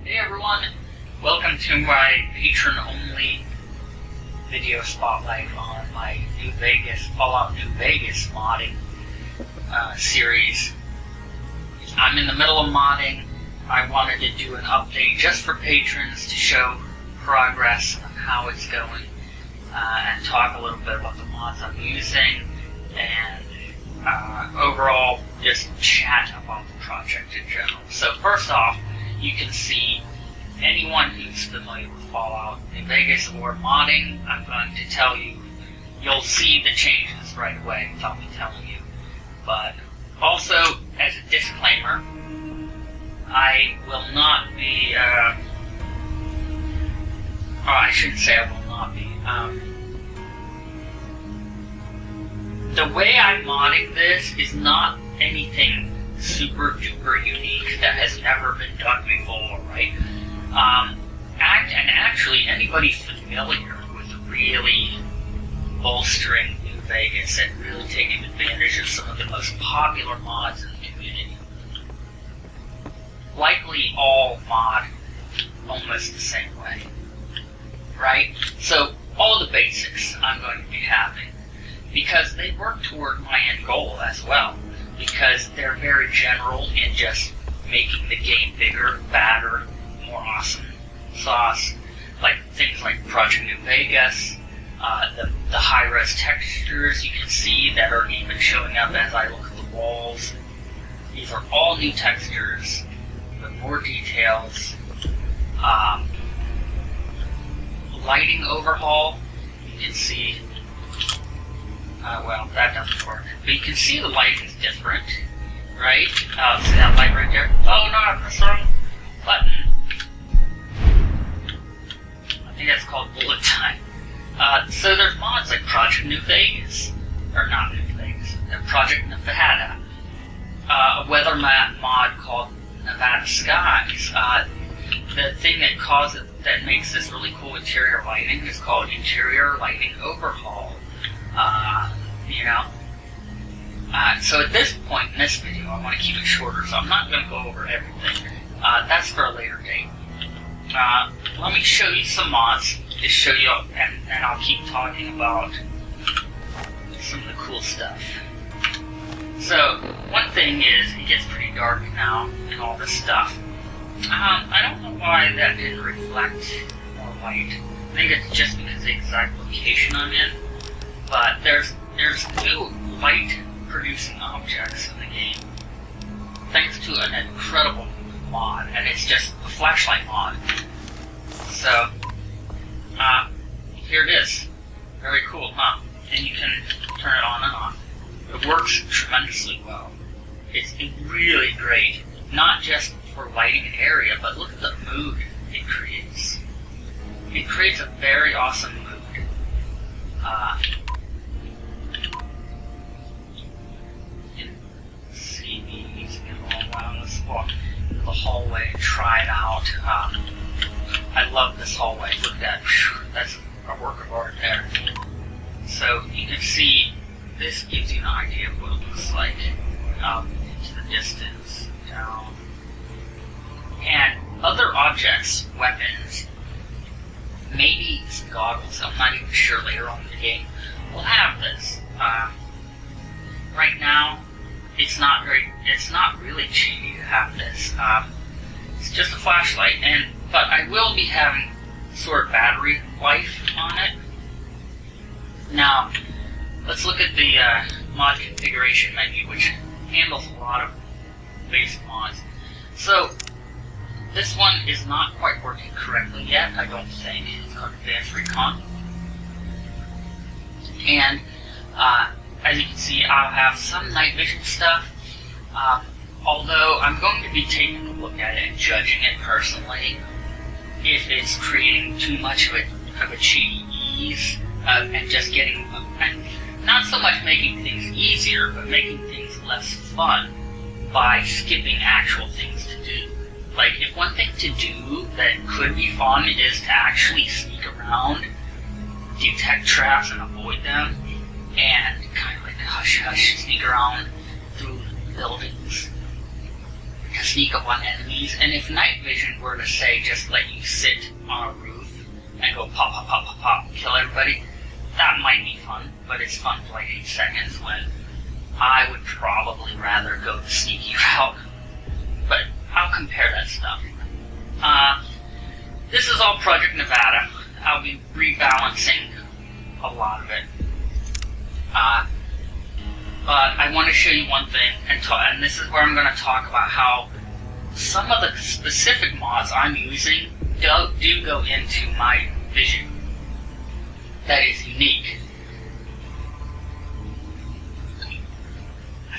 Hey everyone, welcome to my patron-only video spotlight on my Fallout New Vegas modding series. I'm in the middle of modding. I wanted to do an update just for patrons to show progress on how it's going and talk a little bit about the mods I'm using and overall just chat about the project in general. So first off, you can see anyone who's familiar with Fallout New Vegas or modding, I'm going to tell you, you'll see the changes right away without me telling you. But also, as a disclaimer, I will not be, I shouldn't say I will not be. The way I'm modding this is not anything super duper unique that has never been done before, right? And actually, anybody familiar with really bolstering New Vegas and really taking advantage of some of the most popular mods in the community likely all mod almost the same way, right? So all the basics I'm going to be having, because they work toward my end goal as well, because they're very general in just making the game bigger, badder, more awesome sauce, like things like Project New Vegas, the high-res textures you can see that are even showing up as I look at the walls. These are all new textures with more details. Lighting overhaul, you can see, well, that doesn't work, but you can see the light is different, right? See that light right there? Oh no, I pressed the wrong button. I think that's called bullet time. So there's mods like Project New Vegas, or not New Vegas, Project Nevada, a weather map mod called Nevada Skies. The thing that makes this really cool interior lighting is called Interior Lighting Overhaul. So at this point in this video, I want to keep it shorter, so I'm not going to go over everything. That's for a later date. Let me show you some mods to show you, and I'll keep talking about some of the cool stuff. So, one thing is, it gets pretty dark now and all this stuff. I don't know why that didn't reflect more light. I think it's just because of the exact location I'm in. But there's new light-producing objects in the game, thanks to an incredible mod, and it's just a flashlight mod. So, here it is. Very cool, huh? And you can turn it on and off. It works tremendously well. It's really great, not just for lighting an area, but look at the mood it creates. It creates a very awesome mood. You can see me using it all around this walk, the hallway, try it out. I love this hallway. Look at that. That's a work of art there. So you can see this gives you an idea of what it looks like out into the distance, down. And other objects, weapons, maybe some goggles, I'm not even sure later on in the game, will have this. Right now, it's not really cheaty to have this. It's just a flashlight, but I will be having sort of battery life on it. Now, let's look at the mod configuration menu, which handles a lot of basic mods. So, this one is not quite working correctly yet, I don't think. It's called Advanced Recon. And, as you can see, I'll have some night vision stuff, although I'm going to be taking a look at it and judging it personally if it's creating too much of a cheaty ease, and just getting, and not so much making things easier, but making things less fun by skipping actual things to do. Like, if one thing to do that could be fun is to actually sneak around, detect traps and avoid them, and kind of like hush-hush sneak around through buildings, to sneak up on enemies, and if night vision were to say just let you sit on a roof and go pop, pop, pop, pop, pop, kill everybody, that might be fun, but it's fun for like 8 seconds when I would probably rather go the sneaky route. But I'll compare that stuff. This is all Project Nevada. I'll be rebalancing a lot of it. But I want to show you one thing, and this is where I'm going to talk about how some of the specific mods I'm using do go into my vision that is unique.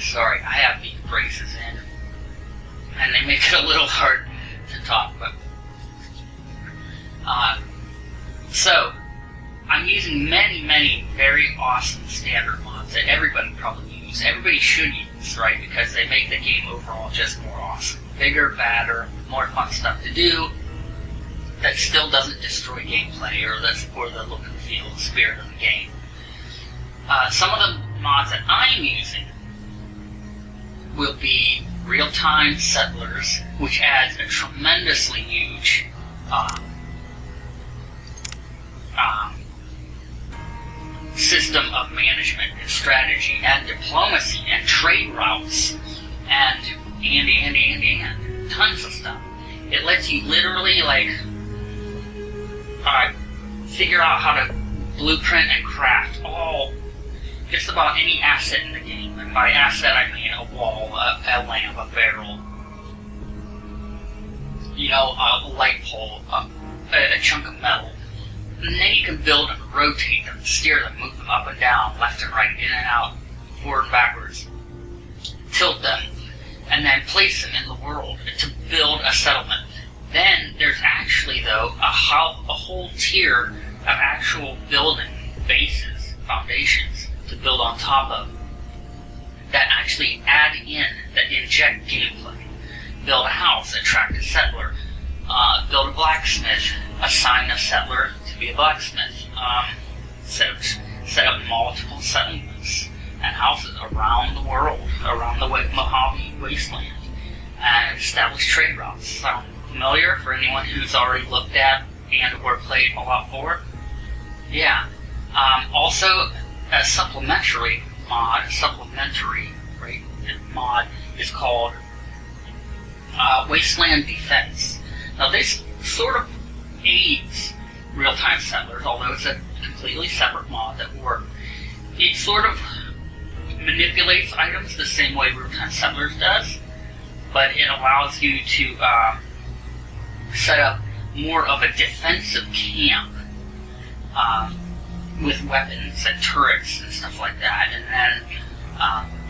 Sorry, I have these braces in, and they make it a little hard to talk, but so I'm using many very awesome standard mods that everybody everybody should use, right? Because they make the game overall just more awesome. Bigger, badder, more fun stuff to do that still doesn't destroy gameplay or the look and feel, the spirit of the game. Some of the mods that I'm using will be Real-Time Settlers, which adds a tremendously huge system of management and strategy and diplomacy and trade routes and tons of stuff. It lets you literally figure out how to blueprint and craft just about any asset in the game. And by asset I mean a wall, a lamp, a barrel, a light pole, a chunk of metal. And then you can build them, rotate them, steer them, move them up and down, left and right, in and out, forward and backwards, tilt them, and then place them in the world to build a settlement. Then there's actually, though, a whole tier of actual building bases, foundations, to build on top of, that actually add in, that inject gameplay. Build a house, attract a settler, build a blacksmith, assign a settler to be a blacksmith, set up multiple settlements and houses around the world, around the Mojave Wasteland, and establish trade routes. Sound familiar for anyone who's already looked at and or played Fallout 4? Yeah. Also, a supplementary mod is called Wasteland Defense. Now this sort of aids Real-Time Settlers, although it's a completely separate mod that will work. It sort of manipulates items the same way Real-Time Settlers does, but it allows you to set up more of a defensive camp with weapons and turrets and stuff like that, and then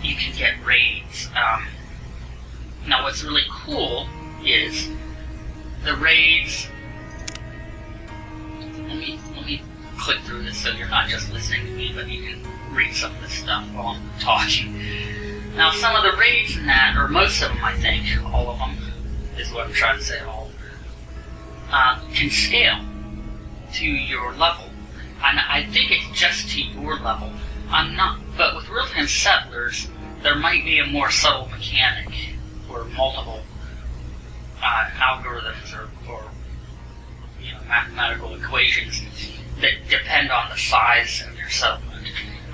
you can get raids. Now what's really cool is the raids. Let me click through this so you're not just listening to me, but you can read some of this stuff while I'm talking. Now some of the raids in that, or most of them I think, all of them, is what I'm trying to say, can scale to your level. And I think it's just to your level. But with Real-Time Settlers, there might be a more subtle mechanic or multiple algorithms or mathematical equations that depend on the size of your settlement.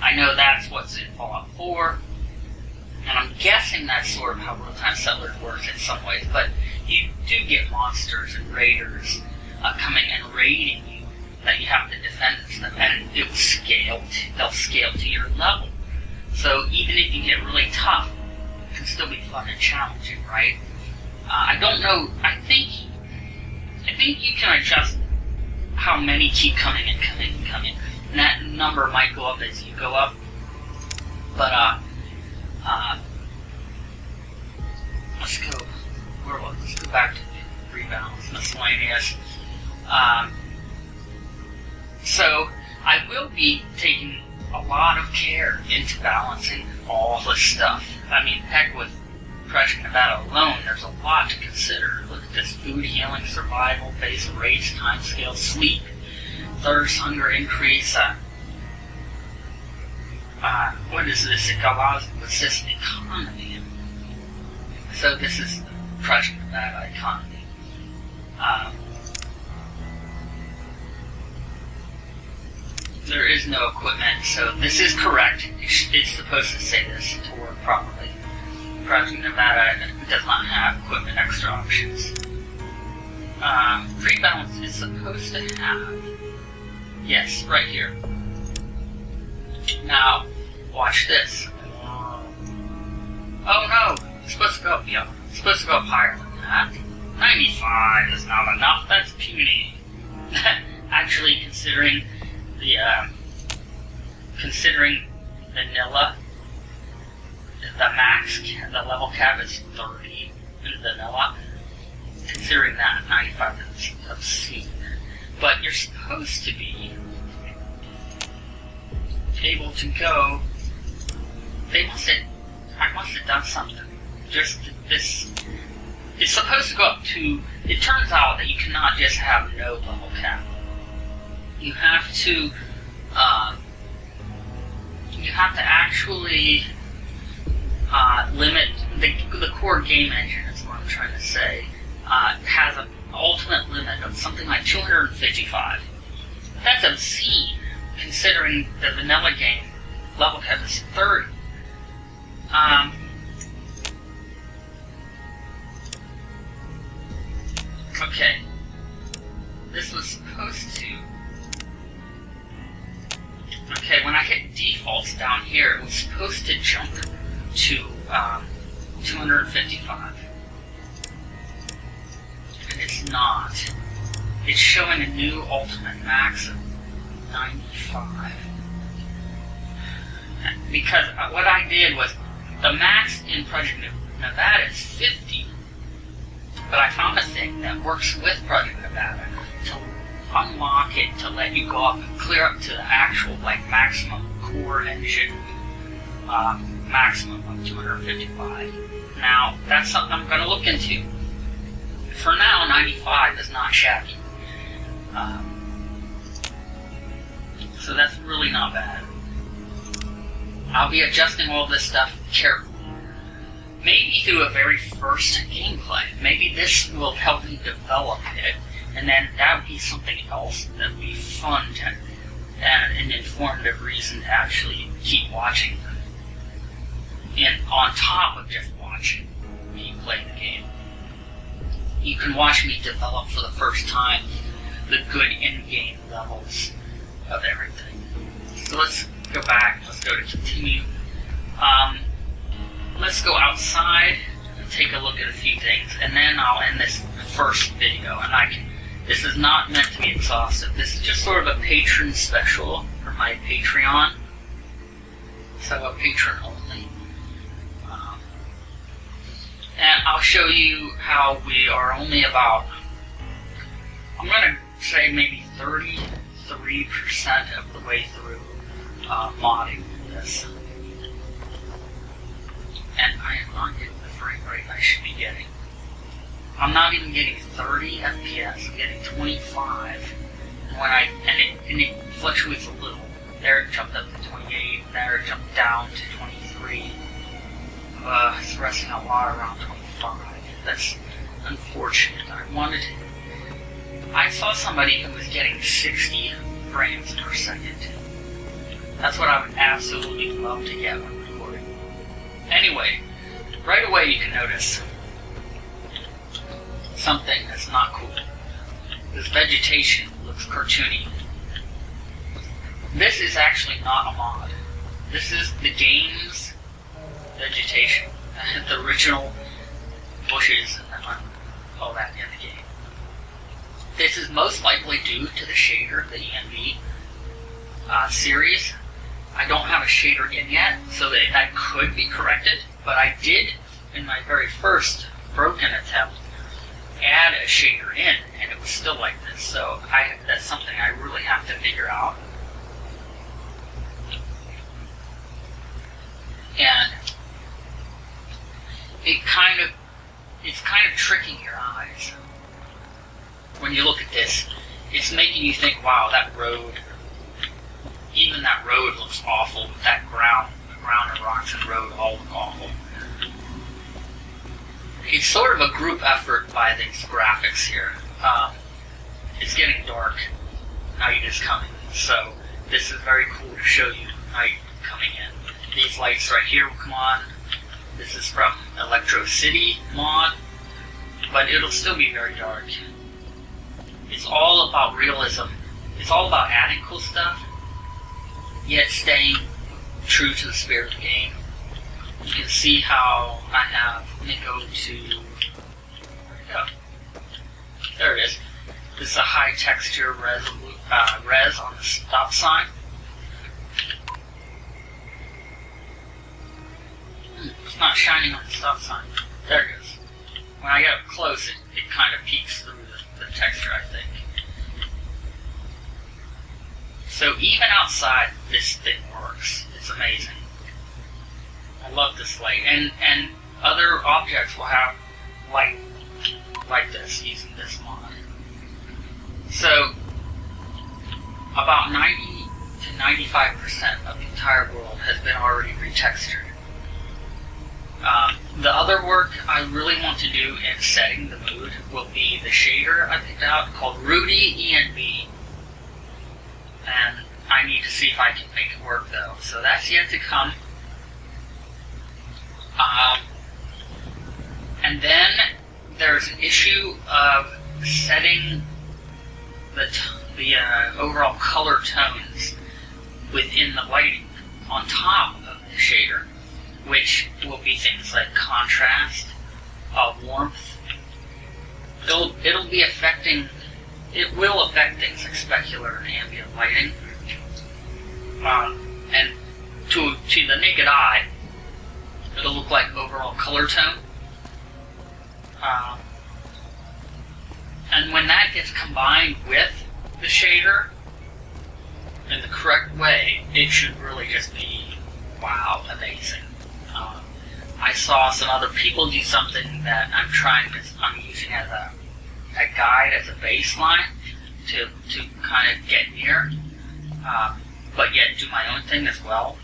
I know that's what's in Fallout 4, and I'm guessing that's sort of how Real-Time Settlers works in some ways, but you do get monsters and raiders coming and raiding you that you have to defend and stuff, and they'll scale to your level. So even if you get really tough, it can still be fun and challenging, right? I don't know, I think you can adjust how many keep coming. And that number might go up as you go up. But let's go back to rebalance, miscellaneous. So I will be taking a lot of care into balancing all this stuff. I mean, heck, with Project Nevada alone, there's a lot to consider. Look at this: food, healing, survival, base rates, timescale, sleep, thirst, hunger increase. What is this? It allows to assist the economy. So this is Project Nevada economy. There is no equipment, so this is correct. It's supposed to say this to work properly. Project Nevada does not have equipment extra options. Pre-balance is supposed to have, yes, right here. Now, watch this. Oh no, it's supposed to go up, yeah, it's supposed to go up higher than that. 95 is not enough, that's puny. Actually, considering vanilla, the max, the level cap is 30 in vanilla. Considering that, 95 is obscene. But you're supposed to be able to go. I must have done something. Just this. It's supposed to go up to. It turns out that you cannot just have no level cap. You have to. You have to actually limit the core game engine. Is what I'm trying to say. Has an ultimate limit of something like 255. That's obscene, considering the vanilla game level cap is 30. Okay. This was supposed to... Okay, when I hit defaults down here, it was supposed to jump to 255. And it's not. It's showing a new ultimate max of 95. Because what I did was, the max in Project Nevada is 50. But I found a thing that works with Project Nevada to unlock it, to let you go up and clear up to the actual maximum core engine maximum of 255. Now, that's something I'm going to look into. For now, 95 is not shabby. So that's really not bad. I'll be adjusting all this stuff carefully. Maybe through a very first gameplay. Maybe this will help me develop it, and then that would be something else that would be fun to, and an informative reason to actually keep watching them. And on top of just watching me play the game, you can watch me develop for the first time the good in-game levels of everything. So let's go back, let's go to continue. Let's go outside and take a look at a few things, and then I'll end this first video. And this is not meant to be exhaustive. This is just sort of a patron special for my Patreon. So a patron only. And I'll show you how we are only about, I'm going to say maybe 33% of the way through modding this. And I am not getting the frame rate I should be getting. I'm not even getting 30 FPS. I'm getting 25. And it fluctuates a little. There it jumped up to 28. There it jumped down to 23. It's resting a lot around 25. That's unfortunate. I saw somebody who was getting 60 frames per second. That's what I would absolutely love to get when recording. Anyway, right away you can notice something that's not cool. This vegetation looks cartoony. This is actually not a mod. This is the game's vegetation. The original bushes and all that in the game. This is most likely due to the shader, the ENV series. I don't have a shader in yet, so that could be corrected, but I did, in my very first broken attempt, add a shader in, and it was still like this, so that's something I really have to figure out. And it's kind of tricking your eyes. When you look at this, it's making you think, wow, that road, even that road looks awful. That ground, the ground and rocks and road all look awful. it's sort of a group effort by these graphics here. It's getting dark. Night is coming, so this is very cool to show you night coming in. These lights right here will come on. This is from Electro City mod, but it'll still be very dark. It's all about realism. It's all about adding cool stuff, yet staying true to the spirit of the game. You can see how I have, let me go to, where'd it go? There it is. This is a high texture res on the stop sign. It's not shining on the stop sign. There it is. When I get up close, it kind of peeks through the texture, I think. So even outside, this thing works. It's amazing. I love this light. And other objects will have light like this, using this mod. So, about 90 to 95% of the entire world has been already retextured. The other work I really want to do in setting the mood will be the shader I picked out called Rudy ENB. And I need to see if I can make it work though. So that's yet to come. And then there's an issue of setting the overall color tones within the lighting on top of the shader, which will be things like contrast, warmth. It'll be affecting. It will affect things like specular and ambient lighting, and to the naked eye, it'll look like overall color tone. And when that gets combined with the shader in the correct way, it should really just be, wow, amazing. I saw some other people do something that I'm using as a guide, as a baseline to kind of get near, but yet do my own thing as well.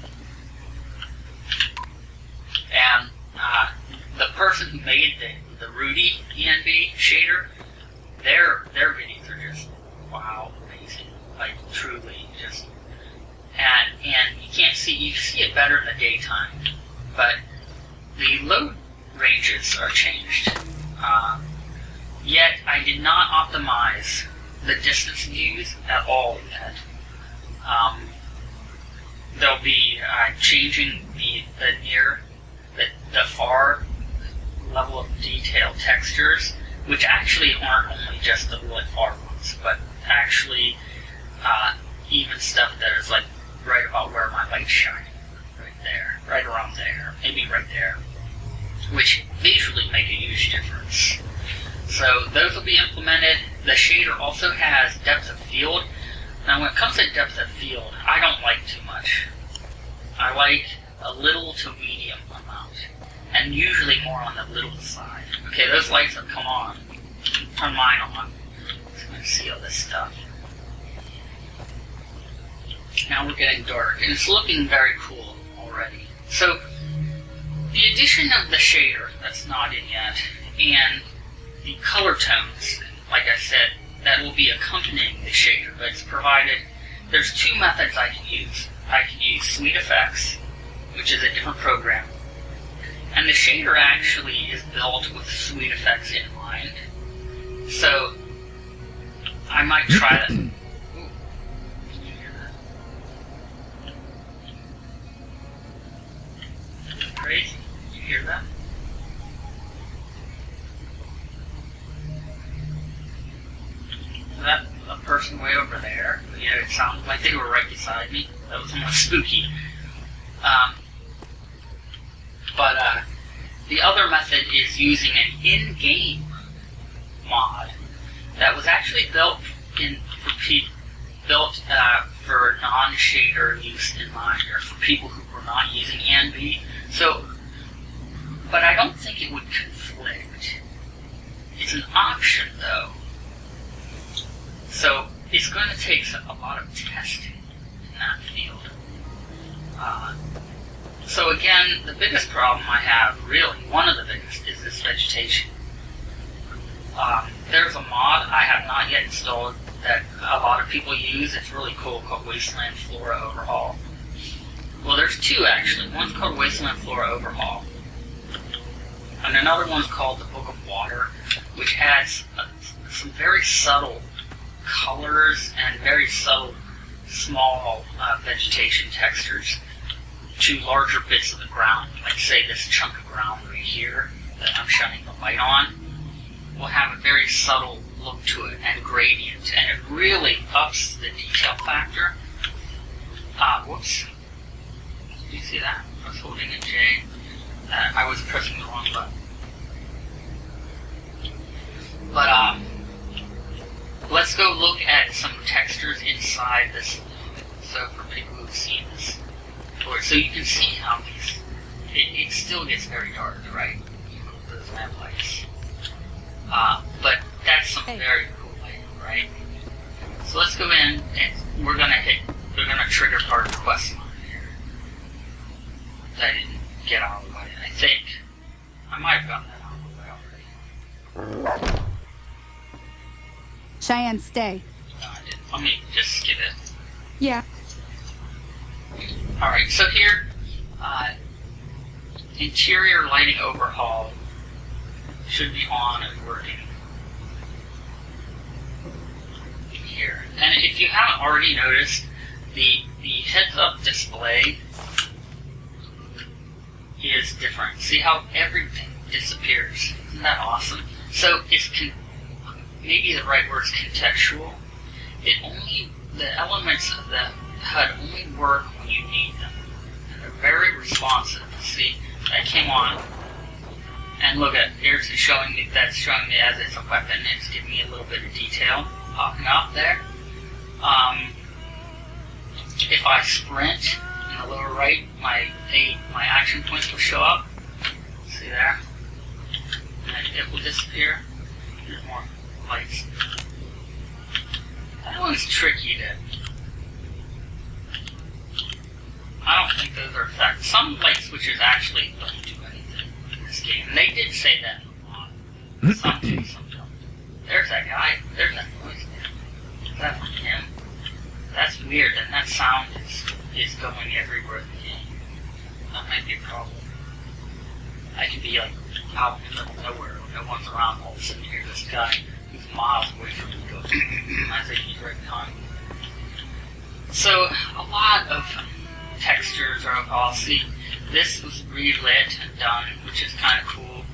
And the person who made the Rudy ENB shader, their videos are just, wow, amazing. Like, truly, just, and you can see it better in the daytime, but the load ranges are changed. Yet, I did not optimize the distance views at all yet. They'll be changing the far level of detail textures, which actually aren't only just the really far ones, but actually even stuff that is like right about where my light's shining, right there, right around there, maybe right there, which visually make a huge difference. So those will be implemented. The shader also has depth of field. Now when it comes to depth of field, I don't like too much. I like a little to medium amount, and usually more on the little side. Okay, those lights have come on. Turn mine on. So I'm going to see all this stuff. Now we're getting dark, and it's looking very cool already. So, the addition of the shader, that's not in yet, and the color tones, like I said, that will be accompanying the shader, but it's provided, there's two methods I can use. I can use SweetFX, which is a different program, and the shader actually is built with SweetFX in mind. So, I might try that. Ooh. Did you hear that? Crazy. Did you hear that? Is that a person way over there? Yeah, it sounded like they were right beside me. That was almost spooky. But the other method is using an in-game mod that was actually built for non-shader use in mind, or for people who were not using ENB. So, but I don't think it would conflict. It's an option though. So it's going to take a lot of testing in that field. So again, the biggest problem I have, really, one of the biggest, is this this vegetation. There's a mod I have not yet installed that a lot of people use. It's really cool, called Wasteland Flora Overhaul. Well, there's two actually. One's called Wasteland Flora Overhaul, and another one's called the Book of Water, which adds some very subtle colors and very subtle small vegetation textures to larger bits of the ground. Like say this chunk of ground right here that I'm shining the light on will have a very subtle look to it and gradient, and it really ups the detail factor. Whoops. Did you see that? I was holding a J. I was pressing the wrong button. But let's go look at some textures inside this. So for people who've seen this before, so you can see how these, it still gets very dark, right? Those lamp lights. But that's some very cool lighting, right? So let's go in and we're gonna trigger part of the quest line here. That I didn't get out of the way, I think. I might have gotten that out of the way already. Cheyenne, stay. No, I didn't. Let me just skip it. Yeah. Alright, so here, interior lighting overhaul should be on and working. Here. And if you haven't already noticed, the heads-up display is different. See how everything disappears? Isn't that awesome? So it's maybe the right word is contextual. The elements of the HUD only work when you need them. And they're very responsive. See, that came on, and look at, here's showing me, that's showing me as it's a weapon. It's giving me a little bit of detail popping up there. If I sprint in the lower right, my action points will show up. See there? And it will disappear. There's more lights. That one's tricky to... I don't think those are effective. Some light switches actually don't do anything in this game. And they did say that a lot. Some do, some don't. There's that guy. There's that noise there. Is that from him? That's weird, and that sound is going everywhere in the game. That might be a problem. I could be like out in the middle of nowhere, no one's around, all of a sudden you hear this guy who's miles away from me go, I think he's right behind me. So, a lot of textures are overall. See, this was relit and done, which is kind of cool.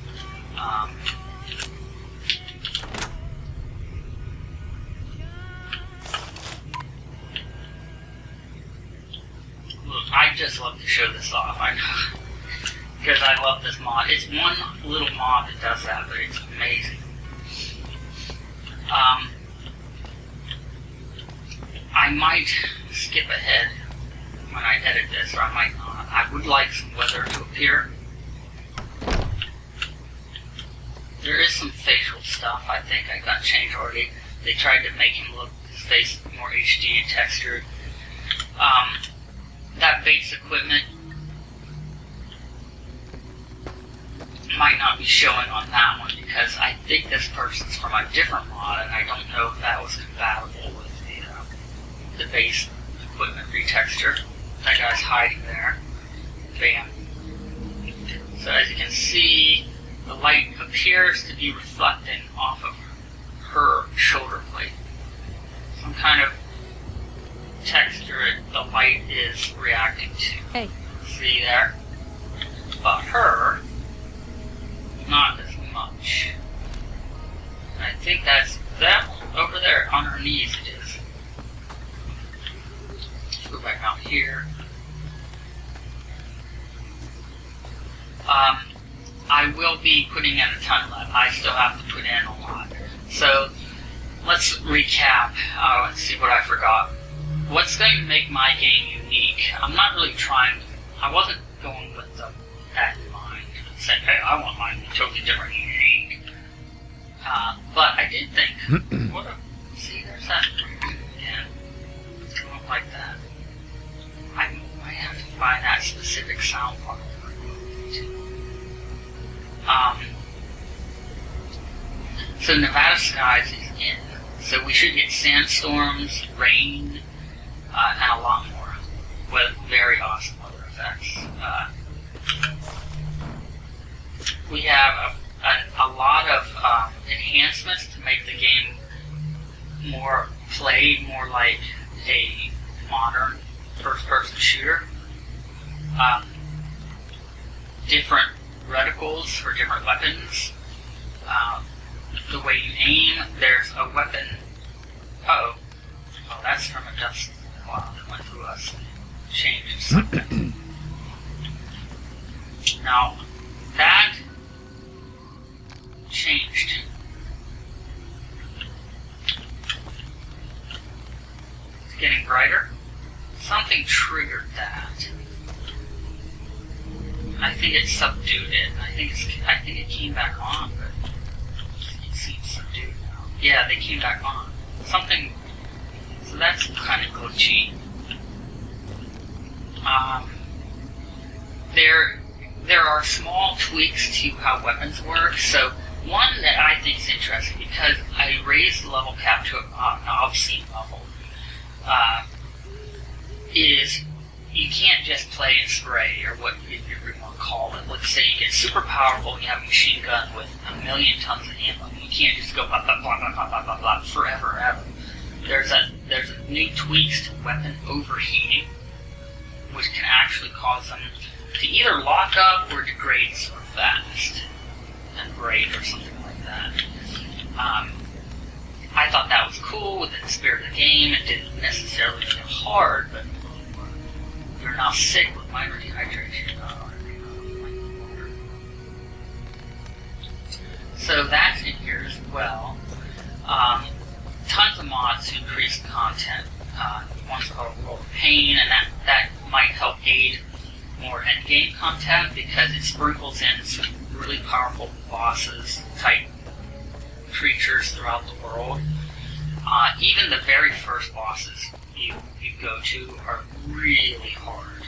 Look, I just love to show this off, I know. Because I love this mod. It's one little mod that does that, but it's amazing. I might skip ahead when I edit this, or I might not. I would like some weather to appear. There is some facial stuff I think I got changed already. They tried to make him look, his face more HD and textured. That base equipment might not be showing on that one because I think this person's from a different mod and I don't know if that was compatible with the base equipment retexture. That guy's hiding there. Bam. So as you can see, the light appears to be reflecting off of her shoulder plate. Some kind of texture the light is reacting to. Hey. See there? But her, not as much. I think that's that over there on her knees it is. Let's go back out here. I will be putting in a ton left. I still have to put in a lot. So let's recap. Let's see what I forgot. What's going to make my game unique? I'm not really trying. I wasn't going with that in mind. Saying, hey, I want mine to be totally different and unique. But I did think, what a, see, there's that again. It's going up like that. I might have to find that specific sound part. Skies is in. So we should get sandstorms, rain, and a lot more, with very awesome weather effects. We have a lot of enhancements to make the game more like a modern first-person shooter. Different reticles for different weapons. The way you aim, there's a weapon. Oh, that's from a dust cloud that went through us. Changed something. Now, that changed. It's getting brighter. Something triggered that. I think it subdued it. I think it came back on, but it seems subdued now. Yeah, they came back on. Something. So that's kind of glitchy. There are small tweaks to how weapons work. So one that I think is interesting, because I raised the level cap to an obscene level, is you can't just play and spray, or what you want to call it. Let's say you get super powerful and you have a machine gun with 1,000,000 tons of ammo. You can't just go blah blah blah blah blah blah blah blah forever ever. There's new tweaks to weapon overheating, which can actually cause them to either lock up or degrade super fast and break or something like that. I thought that was cool within the spirit of the game. It didn't necessarily feel hard, but you're now sick with minor dehydration. So that's in here as well. Tons of mods to increase content. One's called World of Pain, and that might help aid more endgame content because it sprinkles in some really powerful bosses type creatures throughout the world. Even the very first bosses you go to are really hard.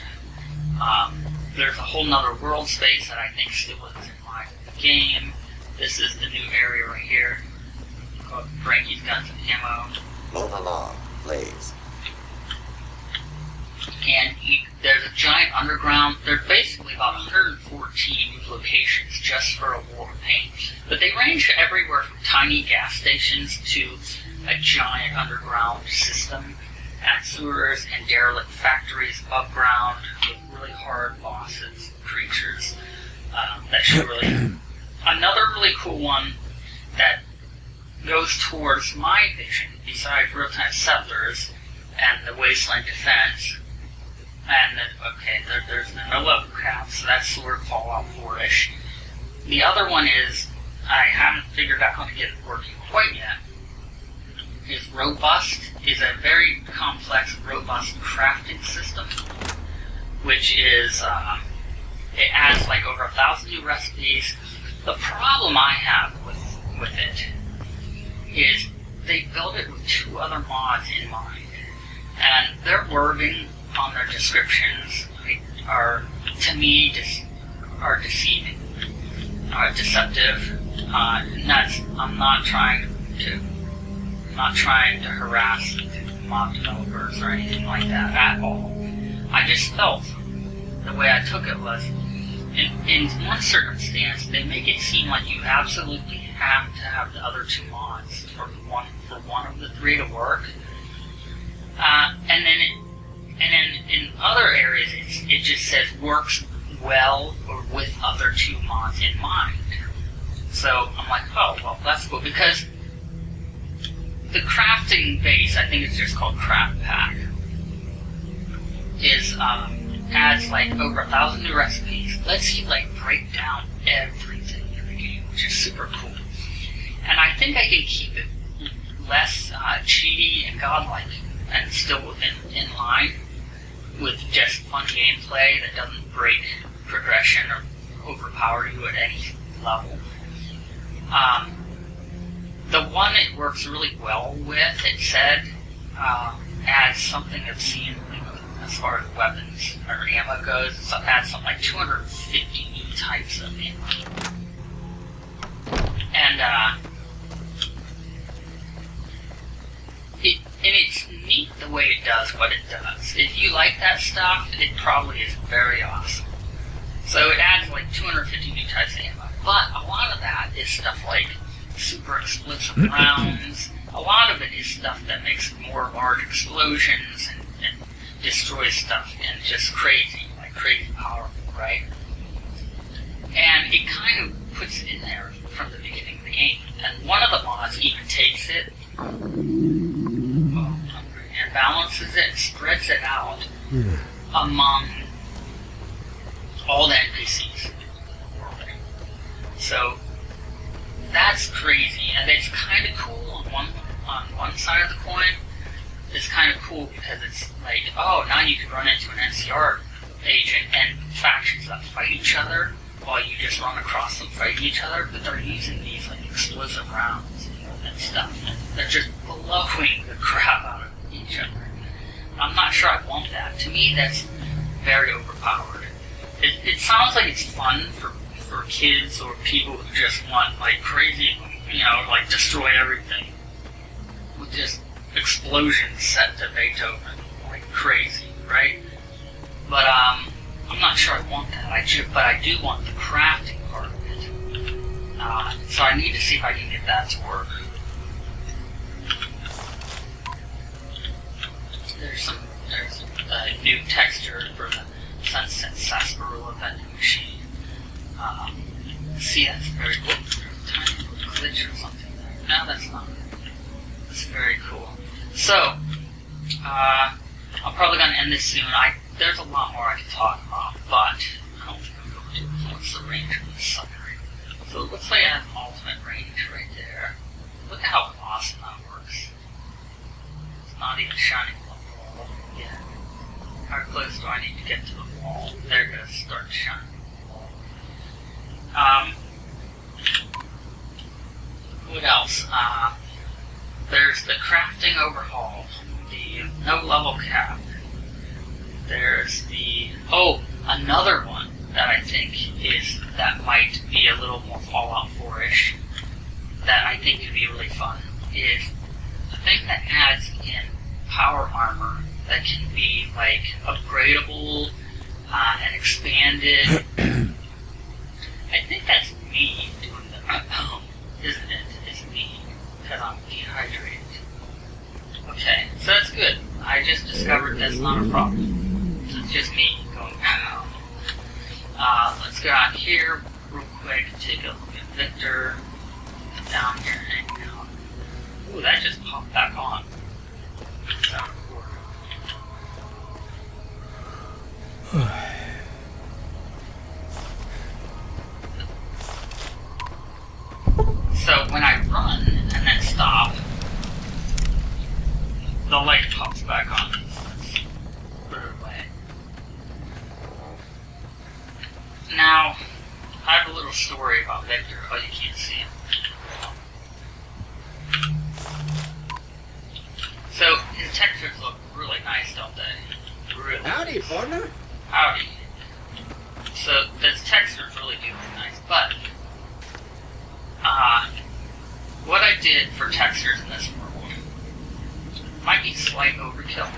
There's a whole nother world space that I think still isn't in line with the game. This is the new area right here called Frankie's Guns and Ammo. Move along, please. And there's a giant underground. There's basically about 114 locations just for a World of Pain. But they range everywhere from tiny gas stations to a giant underground system, and sewers and derelict factories above ground with really hard bosses, creatures. That should really. Another really cool one that goes towards my vision, besides Real-Time Settlers and the Wasteland Defense. And there's no level cap, so that's sort of Fallout 4-ish. The other one is, I haven't figured out how to get it working quite yet, is Robust. Is a very complex, robust crafting system, which is, it adds like over 1,000 new recipes. The problem I have with it is they built it with 2 other mods in mind, and their wording on their descriptions are, to me, are deceiving, deceptive. I'm not trying to harass mod developers or anything like that at all. I just felt the way I took it was, in one circumstance, they make it seem like you absolutely have to have the other 2 mods for one of the 3 to work, and then in other areas it just says works well or with other 2 mods in mind. So I'm like, oh well, that's cool, because the crafting base, I think it's just called Craft Pack, is adds like over 1,000 new recipes. Lets you like break down everything in the game, which is super cool. And I think I can keep it less cheaty and godlike, and still in line with just fun gameplay that doesn't break progression or overpower you at any level. The one it works really well with, it said, adds something obscene as far as weapons or ammo goes. It adds something like 250 new types of ammo. And the way it does what it does. If you like that stuff, it probably is very awesome. So it adds like 250 new types of ammo. But a lot of that is stuff like super explosive rounds. A lot of it is stuff that makes more large explosions and destroys stuff and just crazy, like crazy powerful, right? And it kind of puts it in there from the beginning of the game. And one of the mods even takes it and balances it and spreads it out among all the NPCs. So that's crazy, and it's kind of cool on one side of the coin. It's kind of cool because it's like, oh, now you can run into an NCR agent and factions that fight each other while you just run across them fighting each other, but they're using these like explosive rounds and stuff, and they're just blowing the crap out of each other. I'm not sure I want that. To me, that's very overpowered. It sounds like it's fun for kids or people who just want like crazy, like destroy everything with just explosions set to Beethoven, like crazy, right? But I'm not sure I want that. But I do want the crafting part of it. So I need to see if I can get that to work. There's a new texture for the Sunset Sarsaparilla vending machine. See, that's very cool. Tiny little glitch or something there. No, that's not. That's very cool. So, I'm probably going to end this soon. There's a lot more I can talk about, but I don't think I'm going to. What's the range of this sucker? So it looks like I have ultimate range right there. Look at how awesome that works. It's not even shining on the wall yet. How close do I need to get to the wall? There it goes, start shining. What else? There's the crafting overhaul, the no level cap. There's another one that I think that might be a little more Fallout 4-ish, that I think could be really fun, is the thing that adds in power armor that can be like upgradable and expanded. I think that's me doing the isn't it? It's me, because I'm dehydrated. Okay, so that's good. I just discovered that's not a problem. So it's just me going, let's go out here real quick and take a look at Victor. Down here and hang out. Ooh, that just popped back on. So when I run and then stop, the light pops back on. Put it away. Now, I have a little story about Victor. Oh, you can't see him. So his textures look really nice, don't they? Really. Howdy, partner. Howdy. So his textures really do look nice, but what I did for textures in this world might be slight overkill,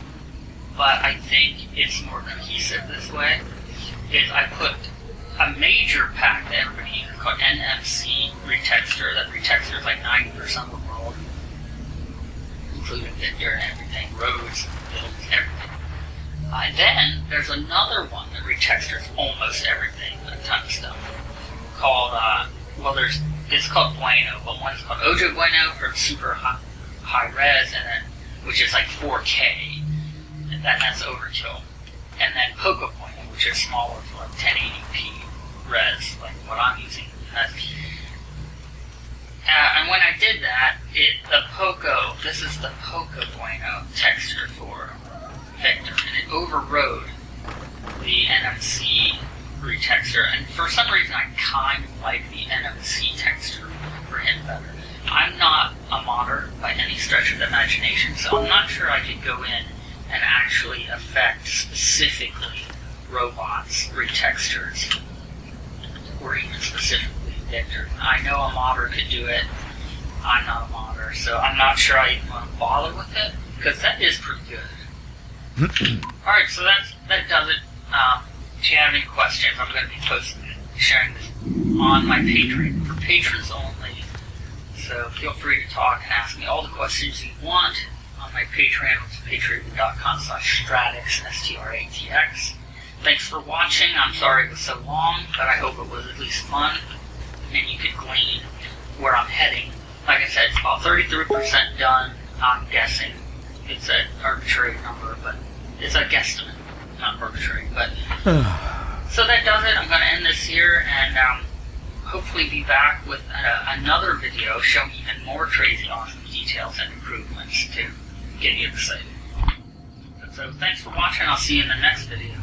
but I think it's more cohesive this way, is I put a major pack that everybody uses called NMC retexture that retextures like 90% of the world, including Victor and everything, roads, buildings, everything. Then there's another one that retextures almost everything, a ton of stuff, called, it's called Bueno, but one's called Ojo Bueno for super high res, and then, which is like 4K, and then that's overkill. And then Poco Bueno, which is smaller for like 1080p res, like what I'm using. And when I did that, this is the Poco Bueno texture for Victor, and it overrode the NMC retexture, and for some reason I kind of like the NMC texture for him better. I'm not a modder by any stretch of the imagination, so I'm not sure I could go in and actually affect specifically robots' retextures, or even specifically Victor. I know a modder could do it. I'm not a modder, so I'm not sure I even want to bother with it. because that is pretty good. Alright, so that does it. If you have any questions, I'm going to be sharing this on my Patreon for patrons only. So feel free to talk and ask me all the questions you want on my Patreon, which is patreon.com/Stratix, STRATX. Thanks for watching. I'm sorry it was so long, but I hope it was at least fun, and you could glean where I'm heading. Like I said, it's about 33% done. I'm guessing. It's an arbitrary number, but it's a guesstimate, not arbitrary. But so that does it. I'm going to end this here, and hopefully be back with another video showing even more crazy, awesome details and improvements to get you excited. So thanks for watching. I'll see you in the next video.